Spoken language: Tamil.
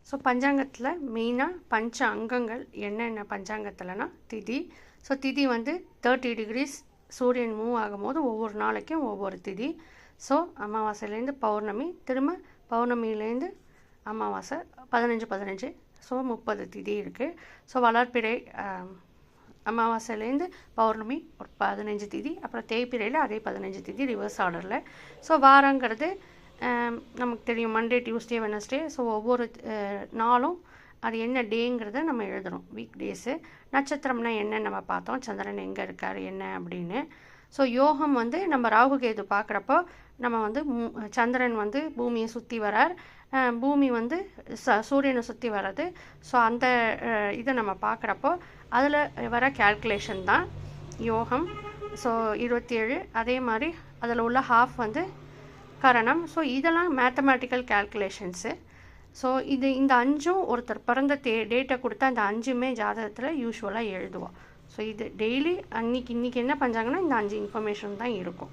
ஸோ பஞ்சாங்கத்தில் மெயினாக பஞ்ச அங்கங்கள் என்னென்ன பஞ்சாங்கத்தில்னா திதி. ஸோ திதி வந்து 30 டிகிரிஸ் சூரியன் மூவ் ஆகும்போது ஒவ்வொரு நாளைக்கும் ஒவ்வொரு திதி. ஸோ அமாவாசையிலேருந்து பௌர்ணமி, திரும்ப பௌர்ணமியிலேருந்து அமாவாசை 15 ஸோ 30 திதி இருக்குது. ஸோ வளர்பிறை அமாவாசையிலேருந்து பௌர்ணமி ஒரு 15 திதி, அப்புறம் தேய்பிறையில் அதே 15 திதி ரிவர்ஸ் ஆர்டரில். ஸோ வாரங்கிறது நமக்கு தெரியும் மண்டே, டியூஸ்டே, வெனஸ்டே. ஸோ ஒவ்வொரு நாளும் அது என்ன டேங்கிறத நம்ம எழுதுகிறோம், வீக் டேஸு. நட்சத்திரம்னா என்னன்னு நம்ம பார்த்தோம், சந்திரன் எங்கே இருக்கார் என்ன அப்படின்னு. ஸோ யோகம் வந்து நம்ம ராகு கேது பார்க்குறப்போ நம்ம வந்து சந்திரன் வந்து பூமியை சுற்றி வரார், பூமி வந்து சூரியனை சுற்றி வர்றது. ஸோ அந்த இதை நம்ம பார்க்குறப்போ அதில் வர கேல்குலேஷன் தான் யோகம். ஸோ 27, அதே மாதிரி அதில் உள்ள ஹாஃப் வந்து கரணம். ஸோ இதெல்லாம் மேத்தமேட்டிக்கல் கேல்குலேஷன்ஸு. ஸோ இந்த 5ம் ஒருத்தர் பிறந்த டேட்டை கொடுத்தா அந்த 5மே ஜாதகத்தில் யூஸ்வலாக எழுதுவோம். ஸோ இது டெய்லி இன்றைக்கி என்ன பஞ்சாங்கன்னா இந்த 5 இன்ஃபர்மேஷன் தான் இருக்கும்.